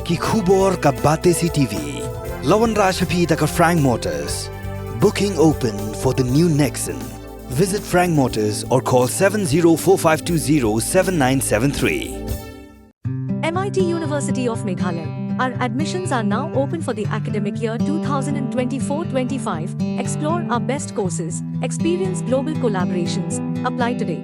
ki khubor ka bate si TV. Lawan Rashapi taka Frank Motors. Booking open for the new Nexon. Visit Frank Motors or call 7045207973. MIT University of Meghalaya. Our admissions are now open for the academic year 2024-25. Explore our best courses, experience global collaborations. Apply today.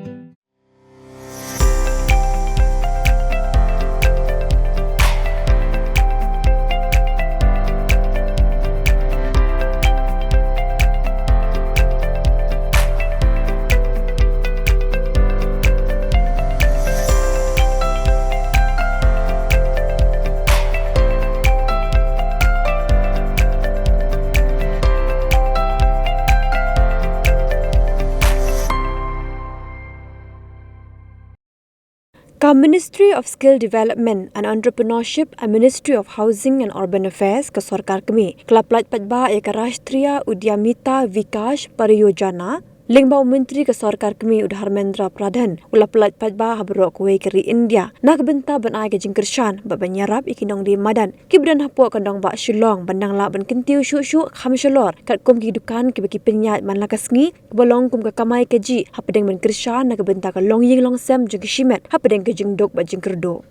Ka Ministry of Skill Development and Entrepreneurship and Ministry of Housing and Urban Affairs ke Sorkar Kmie kelaplat Paidbah ka Rashtriya Udyamita Vikash Pariyojana Lingbau Menteri ke Sorkar Kmie Udharmendra Pradhan ulaplat Paidbah habrok wei keri India nak benta banai ke Kyrshan babanyarap iki Nongdie Madan kibran hapua kandang ba Shillong bandang la ban kentiu shu khamshalor kat kum ki dukan ki baki penyat man lakasngi bolong kum ka Kmie keji hapadeng ban Kyrshan nak benta ka longying longsem jeng shimet hapadeng ke jingdok ba jingkerdo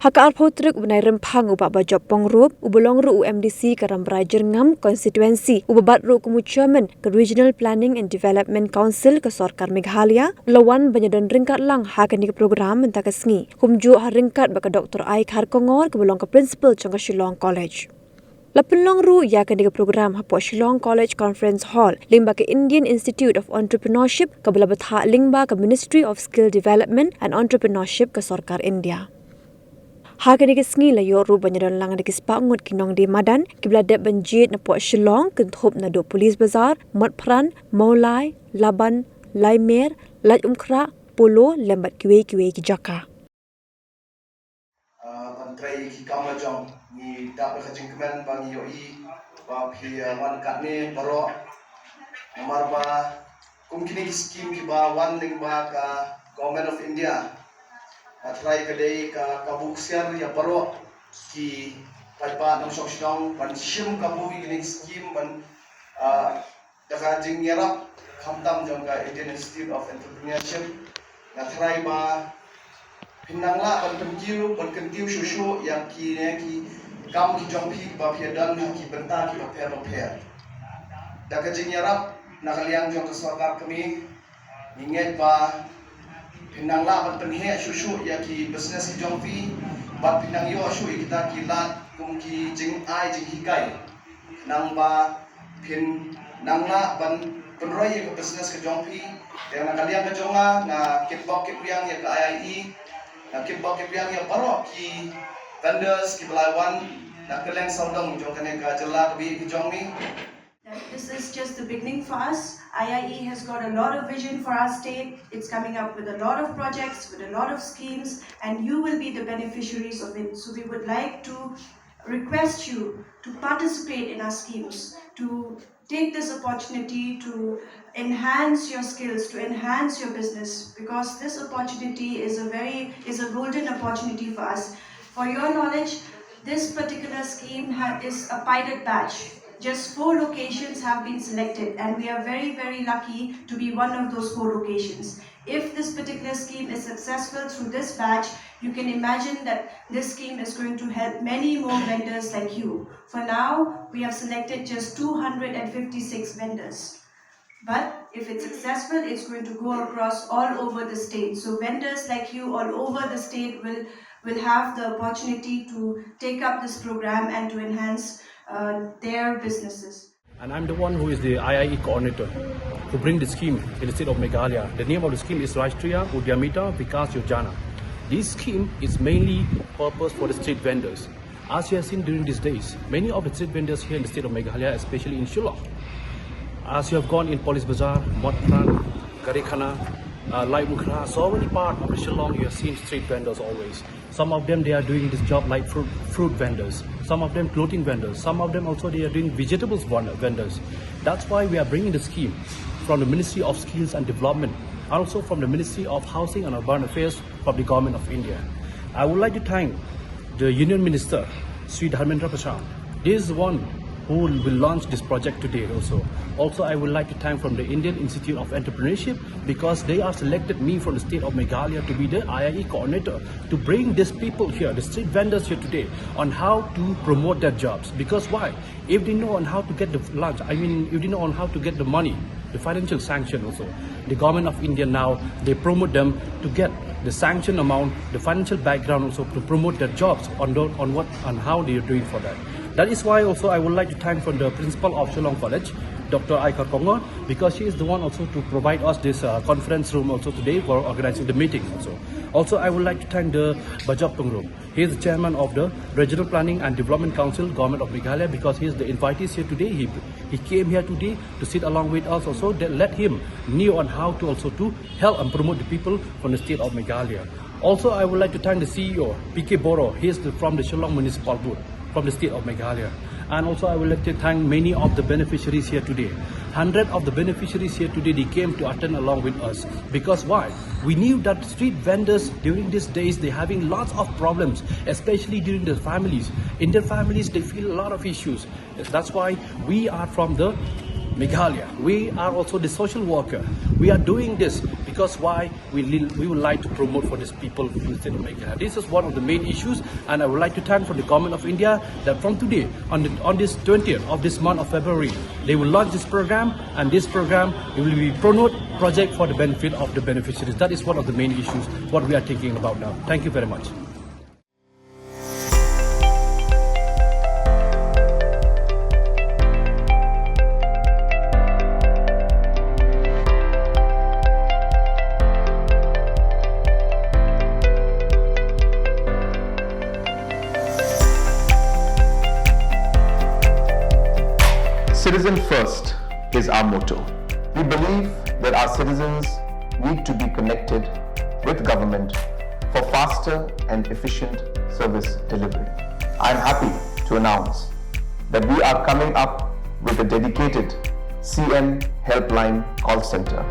Haka arpotrik ubnai rempang ubak bajop Ruvp ubelong ru UMDC ke Rambrai Jerngam konstituensi ubabat ru kumu chairman ke Regional Planning and Development Council ke Sorkar Meghalaya lawan banyadan ringkat lang hakan ke program mentaka sengi kumju ha ringkat baka Dr. Aik Harkongor ke belong ke principal cangka Shillong College. Lapelong ru ya ke program hapo Shillong College Conference Hall lingba ke Indian Institute of Entrepreneurship ke belabetha lingba ke Ministry of Skill Development and Entrepreneurship ke Sorkar India. Hakan ke sengi la yor ru banyadan lang ke spangut ki Nongdie Madan ki bladep banjit na po Shillong kenthop na do polis bazar Motpran Maulai Laban Laimer Laj Umkra Polo lembat kiwe ki Jaka Antrai ki kamajong ni dapat kejengkemen bang yoi ba phi wan katne baro amar ba kumkini ki scheme ki ba wan ling ba ka Government of India Atrai kedai ka kabuksiar ya baro ki Paidbah nang Shillong ban shim kabu ki scheme ban daga jing yarap khamtam jong ka Indian Institute of Entrepreneurship atrai ba pinangla ban kentiu shushu yang ki ne ki kam ki jong phi ba phi dan ki benta ki ba pher daga jing yarap nakaliang jong ka Sorkar Kmie inget ba pinangla ban penhe shushu ya ki business ki jong phi bat pinang yo shu kita kilat kum ki jing ai jing hikai nang ba pin nangla ban penroy ke business ke jong phi dengan kalian ke jonga na kitbok kipiang ya ke IIE na kitbok kipiang ya baro ki vendors ki belawan na keleng saudong jong kane ka jela bi ki jong ni. This is just the beginning for us. IIE has got a lot of vision for our state. It's coming up with a lot of projects, with a lot of schemes, and you will be the beneficiaries of it. So we would like to request you to participate in our schemes, to take this opportunity to enhance your skills, to enhance your business, because this opportunity is a golden opportunity for us. For your knowledge, this particular scheme is a pilot batch. Just 4 locations have been selected, and we are very, very lucky to be one of those 4 locations. If this particular scheme is successful through this batch, you can imagine that this scheme is going to help many more vendors like you. For now, we have selected just 256 vendors. But if it's successful, it's going to go across all over the state. So vendors like you all over the state will have the opportunity to take up this program and to enhance their businesses. And I'm the one who is the IIE coordinator to bring the scheme in the state of Meghalaya. The name of the scheme is Rashtriya Udyamita Vikash Yojana. This scheme is mainly purpose for the street vendors. As you have seen during these days, many of the street vendors here in the state of Meghalaya, especially in Shillong, as you have gone in Police Bazaar, Motpran, Karikhana, Lai Mukra, so many parts of Shillong you have seen street vendors always. Some of them they are doing this job like fruit vendors, some of them clothing vendors, some of them also they are doing vegetables vendors. That's why we are bringing the scheme from the Ministry of Skills and Development, also from the Ministry of Housing and Urban Affairs of the Government of India. I would like to thank the Union Minister, Sri Dharmendra Prasad. This is one who will launch this project today also. Also, I would like to thank from the Indian Institute of Entrepreneurship because they are selected me from the state of Meghalaya to be the IIE coordinator to bring these people here, the street vendors here today, on how to promote their jobs. Because why? If they know on how to get the lunch, if they know on how to get the money, the financial sanction also, the government of India now, they promote them to get the sanction amount, the financial background also to promote their jobs on how they are doing for that. That is why also I would like to thank from the principal of Shillong College, Dr. Aikar Konga, because she is the one also to provide us this conference room also today for organizing the meeting also. Also, I would like to thank the Bajak Tungrum. He is the chairman of the Regional Planning and Development Council, Government of Meghalaya, because he is the invitees here today. He came here today to sit along with us also. That let him knew on how to also to help and promote the people from the state of Meghalaya. Also, I would like to thank the CEO, PK Boro. He is from the Shillong Municipal Board, from the state of Meghalaya. And also I would like to thank many of the beneficiaries here today. 100 of the beneficiaries here today, they came to attend along with us. Because why? We knew that street vendors during these days, they're having lots of problems, especially during their families. In their families, they feel a lot of issues. That's why we are from the Meghalaya. We are also the social worker. We are doing this because why? We would like to promote for these people in the state of Meghalaya. This is one of the main issues, and I would like to thank from the government of India that from today, on this 20th of this month of February, they will launch this program, and this program will be promote project for the benefit of the beneficiaries. That is one of the main issues what we are thinking about now. Thank you very much. Citizen first is our motto. We believe that our citizens need to be connected with government for faster and efficient service delivery. I am happy to announce that we are coming up with a dedicated CM helpline call center.